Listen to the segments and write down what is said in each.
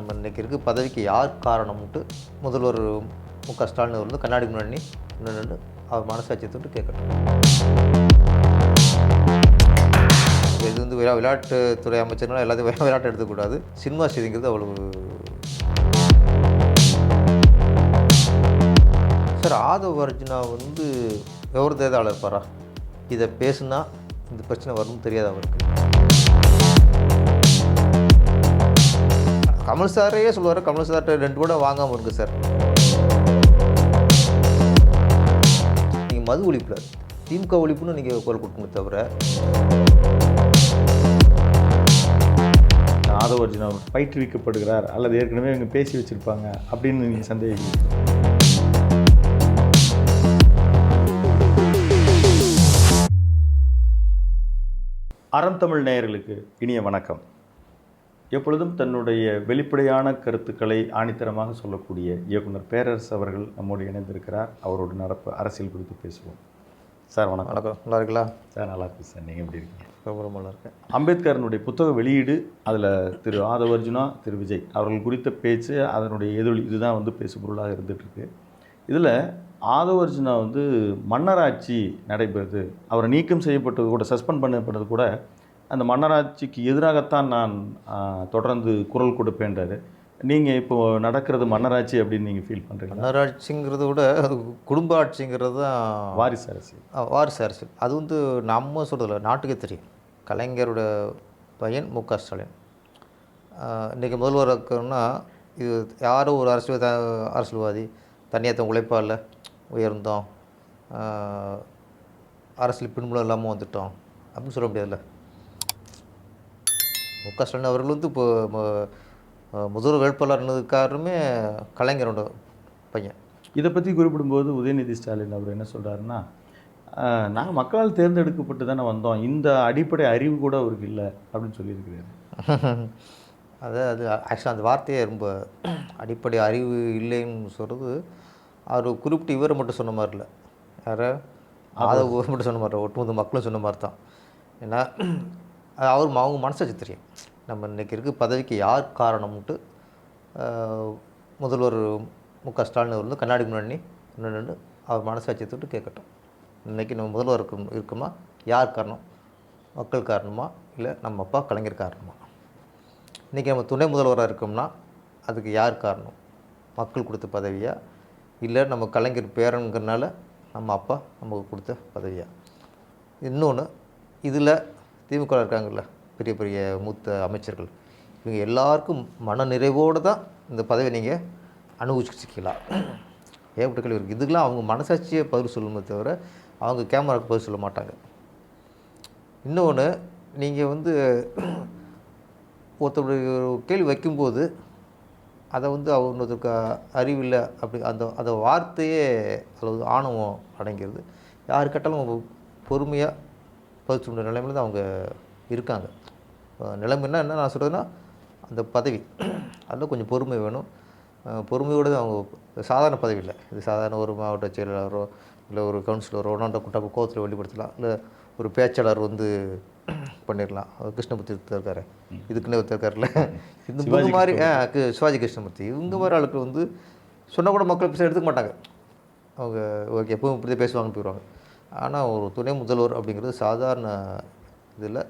நம்ம இன்றைக்கி இருக்க பதவிக்கு யார் காரணம்ட்டு முதல்வர் ஸ்டாலின் அவர் வந்து கண்ணாடி முன்னாடி நின்று அவர் மனசாட்சியை தொட்டு கேட்கட்டும். இது வந்து விளையாட்டுத்துறை அமைச்சர்னால எல்லாத்தையும் விளையாட்டு எடுத்துக்கூடாது. சினிமா செய்திங்கிறது அவ்வளவு. சார், ஆதவ அர்ஜுனா வந்து விவரத்தேதாவில் இருப்பாரா? இதை பேசுனா இந்த பிரச்சனை வரும்னு தெரியாது அவருக்கு. கமல் சாரே சொல்லுவார், கமல் சார்கிட்ட 2 கூட வாங்காமல் இருக்கு சார். நீங்கள் மது ஒழிப்பில் திமுக ஒழிப்புன்னு நீங்கள் குரல் கொடுக்கணும் தவிர. ஆதவ அர்ஜுனா பயிற்றுவிக்கப்படுகிறார் அல்லது ஏற்கனவே இவங்க பேசி வச்சுருப்பாங்க அப்படின்னு நீங்கள் சந்தேகிக்கிறீங்க? அறம் தமிழ் நேயர்களுக்கு இனிய வணக்கம். எப்பொழுதும் தன்னுடைய வெளிப்படையான கருத்துக்களை ஆணித்தரமாக சொல்லக்கூடிய இயக்குனர் பேரரசு அவர்கள் நம்மோடு இணைந்திருக்கிறார். அவரோட நடப்பு அரசியல் குறித்து பேசுவோம். சார் வணக்கம். வணக்கம். நல்லா இருக்கலாம் சார்? நல்லா இருக்கு சார். நீங்கள் எப்படி இருக்கீங்க? ரொம்ப நல்லா இருக்கேன். அம்பேத்கரனுடைய புத்தக வெளியீடு, அதில் திரு ஆதவ அர்ஜுனா, திரு விஜய் அவர்கள் குறித்த பேச்சு, அதனுடைய எதிரொலி இதுதான் வந்து பேசுபொருளாக இருந்துகிட்ருக்கு. இதில் ஆதவ அர்ஜுனா வந்து மன்னராட்சி நடைபெறுது, அவரை நீக்கம் செய்யப்பட்டது கூட, சஸ்பெண்ட் பண்ணப்பட்டது கூட அந்த மன்னராட்சிக்கு எதிராகத்தான் நான் தொடர்ந்து குரல் கொடுப்பேன்றாரு. நீங்கள் இப்போது நடக்கிறது மன்னராட்சி அப்படின்னு நீங்கள் ஃபீல் பண்ணுறீங்க? மன்னராட்சிங்கிறத விட அது குடும்ப ஆட்சிங்கிறது தான் வாரிசு அரசியல். வாரிசு அரசியல். அது வந்து நம்ம சொல்கிறதில்ல, நாட்டுக்கே தெரியும். கலைஞரோட பையன் ஸ்டாலின் இன்றைக்கி முதல்வர் இருக்கணும்னா இது யாரோ ஒரு அரசியல்வாதி தனியாத்த உழைப்பால் உயர்ந்தோம், அரசியல் பின்புலம் இல்லாமல் வந்துட்டோம் அப்படின்னு சொல்ல முடியாதுல்ல. ஸ்டாலின் அவர்கள் வந்து இப்போ முதல்வர் வேட்பாளர்னது காரணமே கலைஞரோட பையன். இதை பற்றி குறிப்பிடும்போது உதயநிதி ஸ்டாலின் அவர் என்ன சொல்கிறாருன்னா, நாங்கள் மக்களால் தேர்ந்தெடுக்கப்பட்டு தானே வந்தோம், இந்த அடிப்படை அறிவு கூட அவருக்கு இல்லை அப்படின்னு சொல்லியிருக்கிறாரு. அது ஆக்சுவலாக அந்த வார்த்தையே ரொம்ப அடிப்படை அறிவு இல்லைன்னு சொல்கிறது. அவர் குறிப்பிட்டு இவரை மட்டும் சொன்ன மாதிரி இல்லை, யாரை ஆதவ மட்டும் சொன்ன மாதிரி, ஒட்டுமொத்த மக்களும் சொன்ன மாதிரி தான். ஏன்னா அவங்க மனசாட்சி தெரியும். நம்ம இன்றைக்கி இருக்க பதவிக்கு யார் காரணம்ட்டு முதல்வர் ஸ்டாலின் அவர் வந்து கண்ணாடி முன்னாடி நின்று அவர் மனசாட்சியை தொட்டு கேட்கட்டும். இன்றைக்கி நம்ம முதல்வர் இருக்கோமா, யார் காரணம்? மக்கள் காரணமா, இல்லை நம்ம அப்பா கலைஞர் காரணமா? இன்றைக்கி நம்ம துணை முதல்வராக இருக்கோம்னா அதுக்கு யார் காரணம்? மக்கள் கொடுத்த பதவியா, இல்லை நம்ம கலைஞர் பேரனுங்கிறனால நம்ம அப்பா நமக்கு கொடுத்த பதவியா? இன்னொன்று, இதில் திமுக இருக்காங்கல்ல, பெரிய பெரிய மூத்த அமைச்சர்கள், இவங்க எல்லாருக்கும் மன நிறைவோடு தான் இந்த பதவியை நீங்கள் அனுபவிச்சுக்கலாம். ஏகப்பட்ட கேள்வி இருக்குது. இதுக்கெல்லாம் அவங்க மனசாட்சியை பதில் சொல்லணுமே தவிர அவங்க கேமராவுக்கு பதில் சொல்ல மாட்டாங்க. இன்னொன்று, நீங்கள் வந்து ஒருத்தருடைய கேள்வி வைக்கும்போது அதை வந்து அவங்களுக்கு அறிவில்லை அப்படி அந்த வார்த்தையே அதாவது ஆணவம் அடங்கிறது. யார் கேட்டாலும் பொறுமையாக பதில் சொல்கிற நிலைமையில் தான் அவங்க இருக்காங்க. நிலைமைன்னா என்ன நான் சொல்கிறதுன்னா, அந்த பதவி அதில் கொஞ்சம் பொறுமை வேணும். பொறுமையோடு தான் அவங்க, சாதாரண பதவி இல்லை இது. சாதாரண ஒரு மாவட்ட செயலாளரோ இல்லை ஒரு கவுன்சிலரோ ஒன்றாண்ட குட்டாக்கு கோவத்தில் வெளிப்படுத்தலாம், இல்லை ஒரு பேச்சாளர் வந்து பண்ணிடலாம். கிருஷ்ணமூர்த்தி இருக்காரு, இதுக்குன்னே இருக்காருல்ல, இந்த மாதிரி சிவாஜி கிருஷ்ணமூர்த்தி, இவங்க மாதிரி ஆளுக்கு வந்து சொன்னால் கூட மக்கள் பேச எடுத்துக்க மாட்டாங்க. அவங்க ஓகே எப்பவும் இப்படி பேசுவாங்கன்னு போயிடுவாங்க. ஆனால் ஒரு துணை முதல்வர் அப்படிங்கிறது சாதாரண இதில்,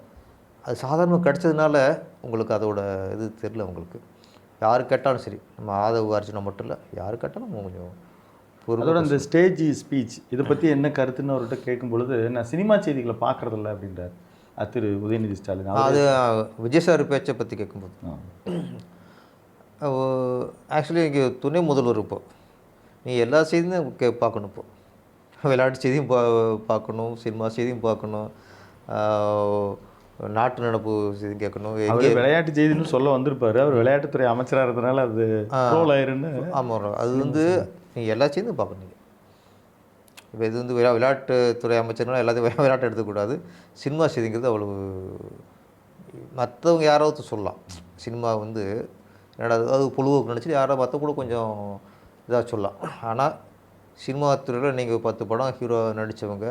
அது சாதாரணமாக கிடச்சதுனால உங்களுக்கு அதோட இது தெரில. உங்களுக்கு யார் கேட்டாலும் சரி, நம்ம ஆதவ அர்ஜுனா மட்டும் இல்லை, யார் கேட்டாலும் கொஞ்சம் அதோட அந்த ஸ்டேஜ் ஸ்பீச் இதை பற்றி என்ன கருத்துன்னு அவர்கிட்ட கேட்கும் பொழுது, நான் சினிமா செய்திகளை பார்க்குறதில்ல அப்படின்றார் திரு உதயநிதி ஸ்டாலின். அது விஜய் சார் பேச்சை பற்றி கேட்கும்போது ஆக்சுவலி இங்கே துணை முதல்வர் இப்போ நீ எல்லா செய்தியும் பார்க்கணும். இப்போ விளையாட்டு செய்தியும் பார்க்கணும், சினிமா செய்தியும் பார்க்கணும், நாட்டு நடப்பு செய்தியும் கேட்கணும். விளையாட்டு செய்தின்னு சொல்ல வந்திருப்பார், அவர் விளையாட்டுத்துறை அமைச்சராக இருந்ததுனால அது ரோல் ஆயிருன்னு. ஆமாம், அது வந்து நீங்கள் எல்லா செய்தியும் பார்க்கணும். நீங்கள் இப்போ இது வந்து விளையாட்டுத்துறை அமைச்சர்னால எல்லாத்தையும் விளையாட்டு எடுத்துக்கூடாது. சினிமா செய்திங்கிறது அவ்வளவு. மற்றவங்க யாராவது சொல்லலாம், சினிமா வந்து என்னடா அது பொழுதுக்கு நினச்சிட்டு யாராவது மற்ற கூட கொஞ்சம் இதாக சொல்லலாம். ஆனால் சினிமா துறையில் நீங்கள் 10 படம் ஹீரோ நடித்தவங்க,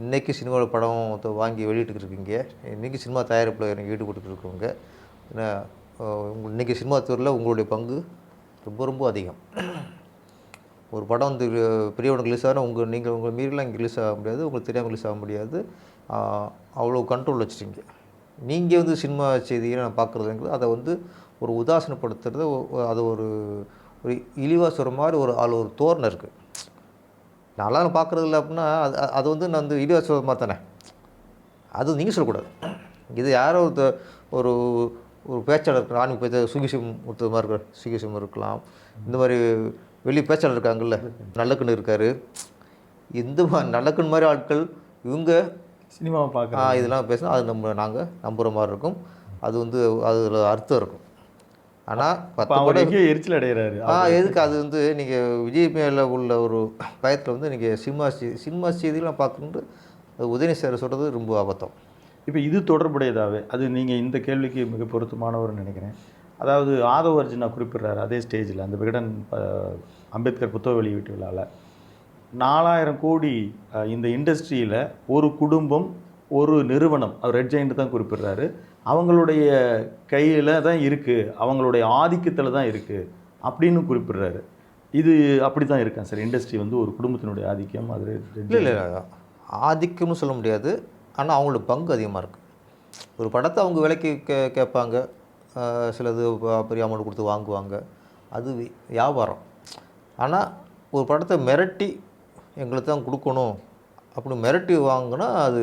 இன்றைக்கி சினிமாவில் படம் வாங்கி வெளியிட்டுருக்கீங்க, இன்றைக்கி சினிமா தயாரிப்பில் எனக்கு ஈடுபட்டுருக்கவங்க, இன்றைக்கி சினிமா துறையில் உங்களுடைய பங்கு ரொம்ப ரொம்ப அதிகம். ஒரு படம் வந்து பெரியவனுக்கு ரிலீஸ் ஆனால் நீங்கள் உங்கள் மீறிலாம் இங்கே ரிலீஸ் ஆக முடியாது, உங்களுக்கு தெரியாமல் ரிலீஸ் ஆக முடியாது. அவ்வளோ கண்ட்ரோல் வச்சுட்டீங்க. நீங்கள் வந்து சினிமா செய்தியை நான் பார்க்குறதுங்கிறது அதை வந்து ஒரு உதாசனப்படுத்துறது, அது ஒரு ஒரு இழிவாக சொல்கிற மாதிரி அதில் ஒரு தோரணை இருக்குது. நான்லாம் பார்க்குறது இல்லை அப்படின்னா அது அது வந்து நான் வந்து இழிவாக சொல்கிற மாதிரி தானே. அது நீங்கள் சொல்லக்கூடாது. இது யாரோ ஒரு ஒரு பேச்சாளர் இருக்கிற ஆன்மீக பேச்ச சுகிசிம் முத்து மாதிரி இருக்கிற சுகிசிம் இருக்கலாம். இந்த மாதிரி வெளியே பேச்சாளர் இருக்காங்கல்ல, நல்லக்குன்னு இருக்கார். இந்த நல்லக்குன்னு மாதிரி ஆட்கள் இவங்க சினிமாவை பார்க்க இதெல்லாம் பேசினா அது நாங்கள் நம்புகிற மாதிரி இருக்கும். அது வந்து அதில் அர்த்தம் இருக்கும். ஆனால் எரிச்சல் அடைகிறாரு. எதுக்கு அது வந்து நீங்கள் விஜய் மேலே உள்ள ஒரு பயத்தில் வந்து நீங்கள் சினிமா செய்திலாம் பார்க்கணுன்ட்டு அது உதயநிதி சார் சொல்கிறது ரொம்ப அபத்தம். இப்போ இது தொடர்புடையதாகவே அது நீங்கள் இந்த கேள்விக்கு மிக பொருத்தமானவர்னு நினைக்கிறேன். அதாவது ஆதவ அர்ஜுனா குறிப்பிட்றாரு அதே ஸ்டேஜில் அந்த விகடன் அம்பேத்கர் புத்தக வெளியீட்டு விழாவில் 4000 கோடி இந்த இண்டஸ்ட்ரியில் ஒரு குடும்பம் ஒரு நிறுவனம் ரெட் ஜெயிண்ட் தான் குறிப்பிட்றாரு. அவங்களுடைய கையில் தான் இருக்குது, அவங்களுடைய ஆதிக்கத்தில் தான் இருக்குது அப்படின்னு குறிப்பிட்றாரு. இது அப்படி தான் இருக்கா சார்? இண்டஸ்ட்ரி வந்து ஒரு குடும்பத்தினுடைய ஆதிக்கம் அது இல்லை ஆதிக்கம்னு சொல்ல முடியாது. ஆனால் அவங்களோட பங்கு அதிகமாக இருக்குது. ஒரு படத்தை அவங்க விலைக்கு கேட்பாங்க, சிலது பெரிய அமௌண்ட் கொடுத்து வாங்குவாங்க, அது வியாபாரம். ஆனால் ஒரு படத்தை மிரட்டி எங்களுக்கு தான் கொடுக்கணும் அப்படின்னு மிரட்டி வாங்கினா அது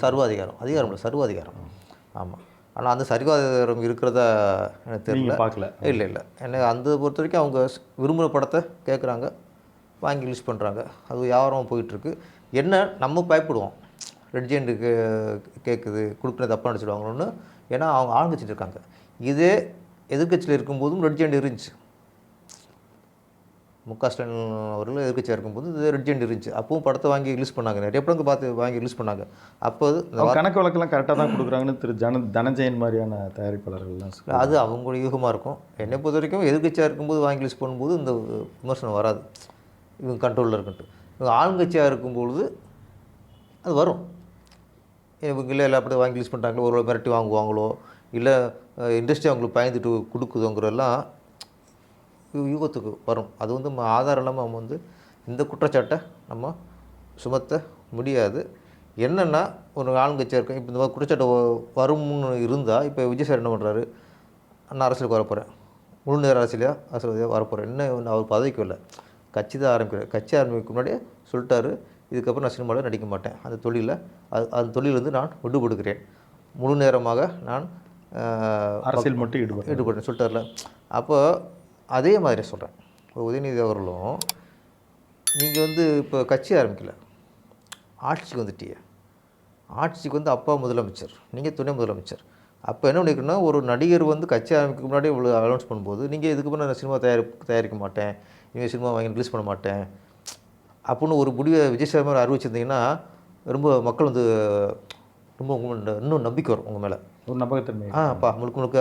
சர்வாதிகாரம். அதிகாரம் இல்லை, சர்வாதிகாரம். ஆமாம். ஆனால் அந்த சர்வாதிகாரம் இருக்கிறதா எனக்கு தெரியல, பார்க்கல. இல்லை என்ன அந்த பொறுத்த வரைக்கும் அவங்க விரும்புகிற படத்தை கேட்குறாங்க, வாங்கி ரிலீஸ் பண்ணுறாங்க, அது வியாபாரம் போயிட்டுருக்கு. என்ன நம்ம பயப்படுவோம், ரெட் ஜெயிண்ட்டுக்கு கேட்குது கொடுக்குறது தப்பாக நினச்சிடுவாங்களோன்னு. ஏன்னா அவங்க ஆளுங்கட்சிட்டு இருக்காங்க. இதே எதிர்கட்சியில் இருக்கும்போதும் ரெட் ஜெயிண்ட் இருந்துச்சு. முக ஸ்டாலின் அவர்கள் எதிர்கட்சியாக இருக்கும்போது இது ரெட் ஜெயிண்ட் இருந்துச்சு. அப்பவும் படத்தை வாங்கி ரிலீஸ் பண்ணாங்க, நிறைய படங்கள் பார்த்து வாங்கி ரிலீஸ் பண்ணாங்க. அப்போ கணக்கு வழக்கெல்லாம் கரெக்டாக தான் கொடுக்குறாங்கன்னு தனஞ்சயன் மாதிரியான தயாரிப்பாளர்கள்லாம் அது அவங்களுடைய யூகமாக இருக்கும். என்னை பொறுத்த வரைக்கும் எதிர்கட்சியாக இருக்கும்போது வாங்கி ரிலீஸ் பண்ணும்போது இந்த விமர்சனம் வராது, இவங்க கண்ட்ரோலில் இருக்குன்ட்டு. இவங்க ஆளுங்கட்சியாக இருக்கும்பொழுது அது வரும். இவங்க இல்லை அப்படி வாங்கி ரிலீஸ் பண்ணுறாங்களோ, ஒரு மிரட்டி வாங்குவாங்களோ, இல்லை இண்டஸ்ட்ரி அவங்களுக்கு பயந்துட்டு கொடுக்குதுங்கிறதெல்லாம் யூகத்துக்கு வரும். அது வந்து ஆதாரம் இல்லாமல் நம்ம வந்து இந்த குற்றச்சாட்டை நம்ம சுமத்த முடியாது. என்னென்னா ஒரு ஆளுங்கட்சியாக இருக்கும். இப்போ இந்த மாதிரி குற்றச்சாட்டு வரும்னு இருந்தால், இப்போ விஜய் சார் என்ன பண்ணுறாரு, நான் அரசியலுக்கு வரப்போகிறேன், முழு நேர அரசியலாக வரப்போகிறேன், இன்னும் அவர் பதவிக்கு இல்லை, கட்சி தான் ஆரம்பிக்கிறார். கட்சி ஆரம்பிக்க முன்னாடியே சொல்லிட்டாரு, இதுக்கப்புறம் நான் சினிமாவில் நடிக்க மாட்டேன், அந்த தொழிலில் அந்த தொழிலிருந்து நான் விடுபடுகிறேன், முழு நேரமாக நான் அரசியல் மட்டும் ஈடுபடுறேன் சொல்லிட்டார்ல. அப்போ அதே மாதிரி சொல்கிறேன், உதயநிதி அவர்களும் நீங்கள் வந்து இப்போ கட்சி ஆரம்பிக்கல, ஆட்சிக்கு வந்துட்டீங்க. ஆட்சிக்கு வந்து அப்பா முதலமைச்சர், நீங்கள் துணை முதலமைச்சர். அப்போ என்ன பண்ணிக்கணும்னா, ஒரு நடிகர் வந்து கட்சி ஆரம்பிக்க முன்னாடி இவ்வளோ அனௌன்ஸ் பண்ணும்போது, நீங்கள் இதுக்கு நான் சினிமா தயாரிக்க மாட்டேன், நீங்கள் சினிமா வாங்கி ரிலீஸ் பண்ண மாட்டேன் அப்படின்னு ஒரு முடிவை விஜய் சார் மாதிரி அறிவிச்சிருந்தீங்கன்னா, ரொம்ப மக்கள் வந்து ரொம்ப இன்னும் நம்பிக்கை வரும் உங்கள் மேலே, ஒரு நம்பகத்தன்மை. அப்பா முழுக்க முழுக்க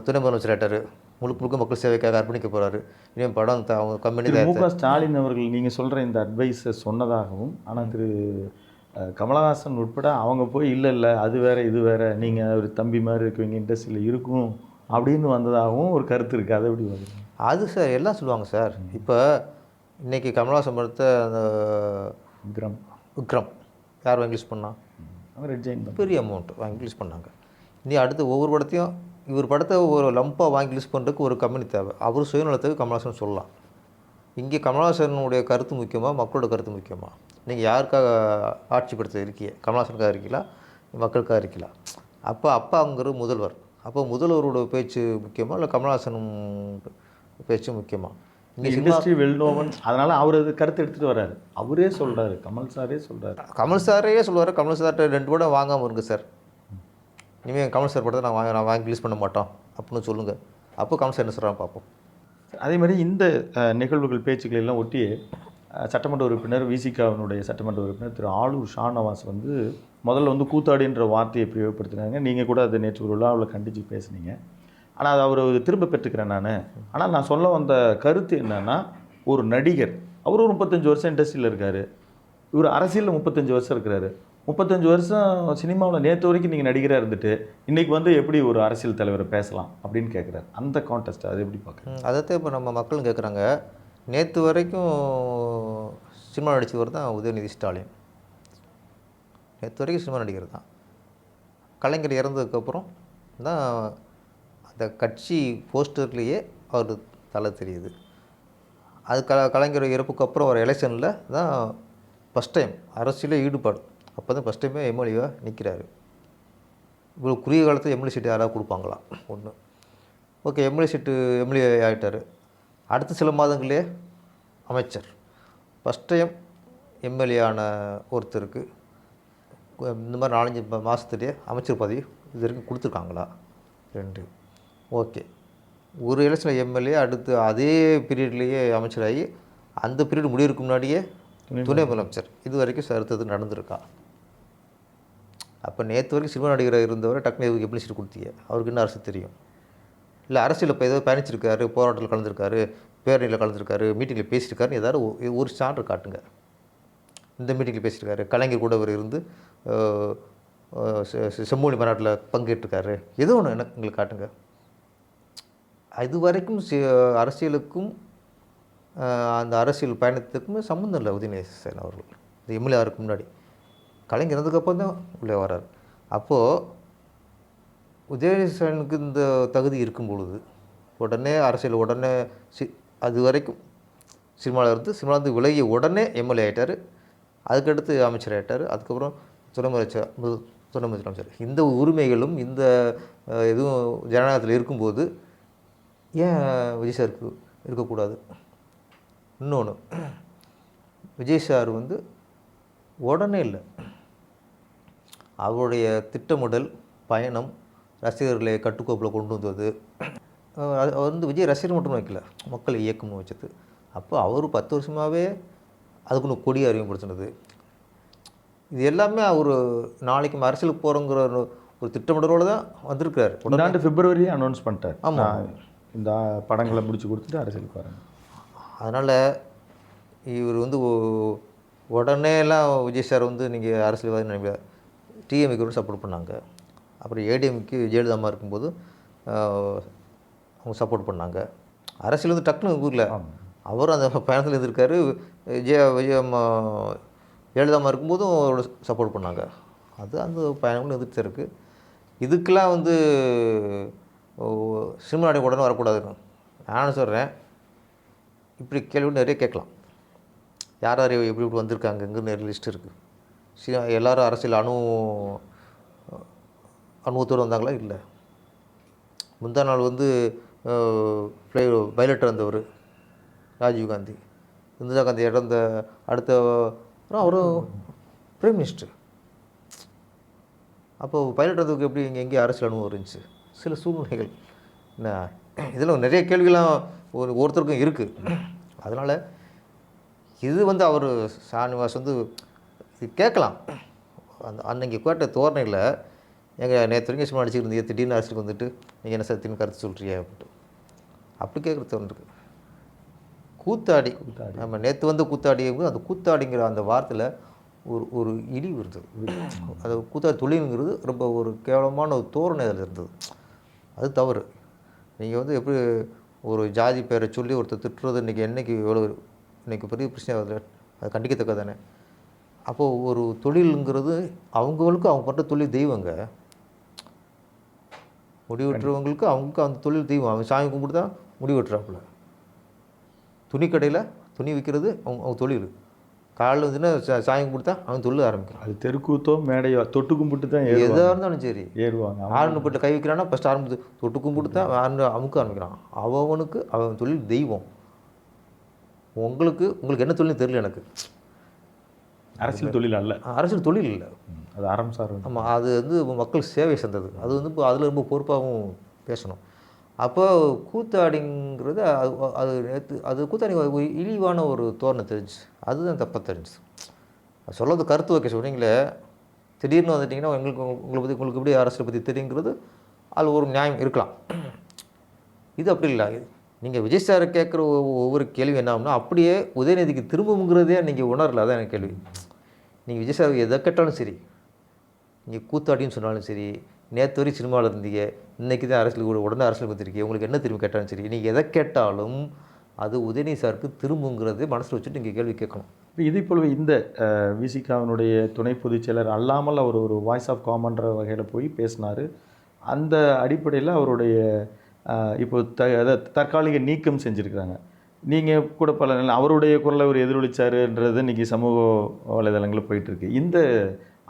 துணை முதலமைச்சர் ஆகிட்டார், முழுக்க முழுக்க மக்கள் சேவைக்காக அர்ப்பணிக்க போகிறாரு, இனிமேல் படம் அவங்க கம்பெனி தான். முக ஸ்டாலின் அவர்கள் நீங்கள் சொல்கிற இந்த அட்வைஸை சொன்னதாகவும், ஆனால் திரு கமலஹாசன் உட்பட அவங்க போய் இல்லை அது வேறு இது வேறு, நீங்கள் ஒரு தம்பி மாதிரி இருக்குவீங்க இண்டஸ்ட்ரியில் இருக்கும் அப்படின்னு வந்ததாகவும் ஒரு கருத்து இருக்குது. அதை எப்படி வருது? அது சார் எல்லாம் சொல்லுவாங்க சார். இப்போ இன்றைக்கி கமலஹாசன் படத்தை அந்த விக்ரம் யார் வாங்கி ரிலீஸ் பண்ணால், ரெட் ஜெயிண்ட் பெரிய அமௌண்ட் வாங்கி ரிலீஸ் பண்ணாங்க. இனி அடுத்து ஒவ்வொரு படத்தையும் இவர் படத்தை ஒரு லம்பாக வாங்கி ரிலீஸ் பண்ணுறதுக்கு ஒரு கம்பெனி தேவை. அவர் சுயநலத்துக்கு கமலஹாசன் சொல்லலாம். இங்கே கமலஹாசனுடைய கருத்து முக்கியமாக, மக்களோட கருத்து முக்கியமாக? நீங்கள் யாருக்காக ஆட்சி படுத்த இருக்கீங்க? கமலஹாசனுக்காக இருக்கீங்களா, மக்களுக்காக இருக்கீங்களா? அப்போ அப்பாங்கிற முதல்வர், அப்போ முதல்வரோட பேச்சு முக்கியமாக இல்லை கமலஹாசன் பேச்சு முக்கியமாக? இங்கே இண்டஸ்ட்ரி வெல்னோவன், அதனால் அவர் அது கருத்து எடுத்துகிட்டு வர்றாரு, அவரே சொல்கிறாரு, கமல் சாரே சொல்கிறார். கமல் சார்கிட்ட 2 படம் வாங்காமல் இருங்க சார், இனிமேல் கமல் சார் படத்தை நான் வாங்கி ரிலீஸ் பண்ண மாட்டோம் அப்படின்னு சொல்லுங்கள். அப்போ கமல் சார் என்ன சொல்கிறாங்க பார்ப்போம். அதே மாதிரி இந்த நிகழ்வுகள் பேச்சுக்கள் எல்லாம் ஒட்டி சட்டமன்ற உறுப்பினர் விசிகாவினுடைய சட்டமன்ற உறுப்பினர் திரு ஆளூர் ஷானவாஸ் வந்து முதல்ல வந்து கூத்தாடின்ற வார்த்தையை பிரயோகப்படுத்தினாங்க. நீங்கள் கூட அதை நேற்று ஒரு விழாவில் கண்டித்து பேசுனீங்க. ஆனால் அதை அவர் திரும்ப பெற்றுக்கிறேன் நான். ஆனால் நான் சொல்ல வந்த கருத்து என்னென்னா, ஒரு நடிகர் அவர் ஒரு 35 வருஷம் இண்டஸ்ட்ரியில் இருக்கார், இவர் அரசியலில் 35 வருஷம் இருக்கிறாரு, 35 வருஷம் சினிமாவில் நேற்று வரைக்கும் நீங்கள் நடிகராக இருந்துட்டு இன்றைக்கி வந்து எப்படி ஒரு அரசியல் தலைவரை பேசலாம் அப்படின்னு கேட்குறாரு. அந்த கான்டெஸ்ட் அது எப்படி பார்க்குறேன்? அதைத்தான் இப்போ நம்ம மக்களும் கேட்குறாங்க. நேற்று வரைக்கும் சினிமா நடித்தவர் தான் உதயநிதி ஸ்டாலின். நேற்று வரைக்கும் சினிமா நடிகர் தான். கலைஞர் இறந்ததுக்கப்புறம் தான் அந்த கட்சி போஸ்டர்லேயே அவர் தலை தெரியுது. அது கலைஞர் இறப்புக்கு அப்புறம் ஒரு எலெக்ஷனில் தான் ஃபஸ்ட் டைம் அரசியலே ஈடுபாடு. அப்போ தான் ஃபஸ்ட் டைமே எம்எல்ஏவாக நிற்கிறாரு. இவ்வளோ குறுகிய காலத்தில் எம்எல்ஏ சீட்டு யாராவது கொடுப்பாங்களா? ஒன்று. ஓகே, எம்எல்ஏ சீட்டு எம்எல்ஏ ஆகிட்டார். அடுத்த சில மாதங்களே அமைச்சர். ஃபஸ்ட் டைம் எம்எல்ஏ ஆன ஒருத்தருக்கு இந்த மாதிரி 4-5 மாதத்துலேயே அமைச்சர் பதவி இது வரைக்கும் கொடுத்துருக்காங்களா? 2. ஓகே, ஒரு எலெக்ஷனில் எம்எல்ஏ அடுத்து அதே பீரியட்லேயே அமைச்சராகி அந்த பீரியட் முடிவுக்கு முன்னாடியே துணை முதலமைச்சர். இது வரைக்கும் அடுத்தது நடந்திருக்கா? அப்போ நேற்று வரைக்கும் சினிமா நடிகராக இருந்தவரை டக்குனு எப்படி சீட்டு கொடுத்தீங்க? அவருக்கு என்ன அரசு தெரியும்? இல்லை அரசியல் இப்போ ஏதோ பயணிச்சிருக்காரு, போராட்டத்தில் கலந்துருக்காரு, பேரணியில் கலந்துருக்காரு, மீட்டிங்கில் பேசியிருக்காருன்னு ஏதாவது ஒரு சான்று காட்டுங்க. இந்த மீட்டிங்கில் பேசியிருக்காரு, கலைஞர் கூட அவர் இருந்து செம்மொழி மாநாட்டில் பங்கேற்றிருக்காரு, ஏதோ ஒன்று எங்களுக்கு காட்டுங்க. இது வரைக்கும் அரசியலுக்கும் அந்த அரசியல் பயணத்துக்குமே சம்மந்தம் இல்லை உதயநிதி ஸ்டாலின் அவர்கள். இந்த எம்எல்ஏ ஆருக்கு முன்னாடி கலைஞர் இருந்ததுக்கப்புறம் தான் உள்ளே வர்றார். அப்போது உதயநிதி ஸ்டாலினுக்கு இந்த தகுதி இருக்கும் பொழுது உடனே அரசியல் உடனே அது வரைக்கும் சினிமாவிலேருந்து விலகிய உடனே எம்எல்ஏ ஆகிட்டார். அதுக்கடுத்து அமைச்சர் ஆகிட்டார். அதுக்கப்புறம் துணை முதலமைச்சர். இந்த உரிமைகளும் இந்த எதுவும் ஜனநாயகத்தில் இருக்கும்போது ஏன் விஜய் சாருக்கு இருக்கக்கூடாது? இன்னொன்று, விஜய் சார் உடனே இல்லை, அவருடைய திட்டமிடல் பயணம் ரசிகர்களை கட்டுக்கோப்பில் கொண்டு வந்தது. அவர் விஜய் ரசிகர் மட்டும் வைக்கல, மக்களை இயக்கம்னு வச்சது. அப்போ அவர் 10 வருஷமாகவே அதுக்குன்னு கொடி அறிமுகப்படுத்தினது. இது எல்லாமே அவர் நாளைக்கு அரசியலுக்கு போகிறோங்கிற ஒரு திட்டமிடலோடு தான் வந்திருக்கிறார். இந்த ஆண்டு பிப்ரவரியே அனௌன்ஸ் பண்ணிட்டார். ஆமாம், இந்த படங்களை முடிச்சு கொடுத்துட்டு அரசியலுக்கு வராங்க. அதனால் இவர் உடனேலாம் விஜய் சார் நீங்கள் அரசியல்வாதி நினைக்கல. டிஎம்கே சப்போர்ட் பண்ணாங்க. அப்புறம் ஏடிஎம்கே ஜெயலலிதா இருக்கும்போது அவங்க சப்போர்ட் பண்ணாங்க. அரசியல் டக்குன்னு ஊரில் அவரும் அந்த பயணத்தில் இருந்திருக்காரு. ஜெயலலிதா இருக்கும்போதும் அவரோட சப்போர்ட் பண்ணாங்க. அது அந்த பயணங்களும் இருந்துகிட்டு இருக்குது. இதுக்கெல்லாம் சினிமா நாடு உடனே வரக்கூடாதுன்னு நானும் சொல்கிறேன். இப்படி கேள்வி நிறைய கேட்கலாம். யார் யார் எப்படி இப்படி வந்திருக்காங்க, எங்கே நிறைய லிஸ்ட் இருக்குது. எல்லோரும் அரசியல் அனுபவத்தோடு வந்தாங்களா? இல்லை. முந்தா நாள் பைலட் வந்தவர் ராஜீவ்காந்தி, இந்திரா காந்தி இறந்த அடுத்த அவரும் பிரைம் மினிஸ்டர். அப்போது பைலட் வந்ததுக்கு எப்படி எங்கேயும் அரசியல் அனுபவம் இருந்துச்சு? சில சூழ்நிலைகள் என்ன, இதில் நிறைய கேள்விகள்லாம் ஒருத்தருக்கும் இருக்குது. அதனால் இது அவர் சானிவாஸ் இது கேட்கலாம். அன்னைக்கு கேட்ட தோரணையில் எங்கள் நேற்று வரைக்கும் சும்மா அடிச்சுட்டு திடீர்னு அரசுக்கு நீங்கள் என்ன சத்தின்னு கருத்து சொல்கிறீங்க அப்படின்ட்டு அப்படி கேட்குறது தோணுருக்கு. கூத்தாடி நம்ம நேற்று கூத்தாடி அந்த கூத்தாடிங்கிற அந்த வார்த்தையில் ஒரு இழிவு இருந்தது. அது கூத்தாடி தொழிலுங்கிறது ரொம்ப ஒரு கேவலமான ஒரு தோரணை அதில் இருந்தது. அது தவறு. நீங்கள் எப்படி ஒரு ஜாதி பேரை சொல்லி ஒருத்தர் திட்டுறது என்றைக்கு எவ்வளோ இன்றைக்கி பெரிய பிரச்சனை ஆகுது. அது கண்டிக்கத்தக்க தானே. அப்போது ஒரு தொழிலுங்கிறது அவங்களுக்கு அவங்க பண்ணுற தொழில் தெய்வங்க. முடிவெட்டுறவங்களுக்கு அவங்களுக்கு அந்த தொழில் தெய்வம். அவங்க சாமி கும்பிட்டு தான் முடிவெட்டுறாப்புல. துணிக்கடையில் துணி விற்கிறது அவங்க தொழில். காலையில் சாமி கும்பிட்டு தான் அவங்க தொழில் ஆரம்பிக்கிறான். அது தெருக்கூத்தோ மேடையோ தொட்டு கும்பிட்டு தான் எதாக இருந்தாலும் சரி ஏறுவாங்க. ஆறுனு போட்டு கை வைக்கிறான்னா ஃபஸ்ட் ஆரம்பித்து தொட்டு கும்பிட்டு தான் அமுக்க ஆரம்பிக்கிறான். அவனுக்கு அவன் தொழில் தெய்வம். உங்களுக்கு என்ன தொழில் தெரியல. எனக்கு அரசியல் தொழில் அல்ல, அரசியல் தொழில் இல்லை, அது அறம் சார். ஆமாம், அது மக்கள் சேவை செஞ்சது. அது இப்போ அதில் ரொம்ப பொறுப்பாகவும் பேசணும். அப்போ கூத்தாடிங்கிறது அது நேற்று அது கூத்தாடி ஒரு இழிவான ஒரு தோரணை தெரிஞ்சு, அதுதான் தப்பாக தெரிஞ்சு. அது சொல்கிறது கருத்து வைக்க சொல்கிறீங்களே, திடீர்னு வந்துட்டிங்கன்னா உங்களுக்கு எப்படி அரசியலை பற்றி தெரியுங்கிறது அது ஒரு நியாயம் இருக்கலாம். இது அப்படி இல்லை. நீங்கள் விஜய் சாரை கேட்குற ஒவ்வொரு கேள்வி என்ன ஆகும்னா அப்படியே உதயநிதிக்கு திரும்புங்கிறதே நீங்கள் உணரல. அதான் எனக்கு கேள்வி. நீங்கள் விஜய் சார் எதை கேட்டாலும் சரி நீங்கள் கூத்தாடின்னு சொன்னாலும் சரி, நேற்று வரைக்கும் சினிமாவில் இருந்தீங்க, இன்றைக்கி தான் அரசியல் உடனே அரசியல் வந்துருக்கீங்க, உங்களுக்கு என்ன திரும்பி கேட்டாலும் சரி, நீங்கள் எதை கேட்டாலும் அது உதயநிதி சாருக்கு திரும்புங்கிறது மனசில் வச்சுட்டு நீங்கள் கேள்வி கேட்கணும். இப்போ இதே போலவே இந்த விசிகாவினுடைய துணை பொதுச் செயலர் அல்லாமல் அவர் ஒரு வாய்ஸ் ஆஃப் காமன்ற வகையில் போய் பேசினார். அந்த அடிப்படையில் அவருடைய இப்போ தற்காலிக நீக்கம் செஞ்சுருக்கிறாங்க. நீங்கள் கூட பல அவருடைய குரலை அவர் எதிரொலிச்சாருன்றது இன்றைக்கி சமூக வலைதளங்களில் போயிட்டுருக்கு. இந்த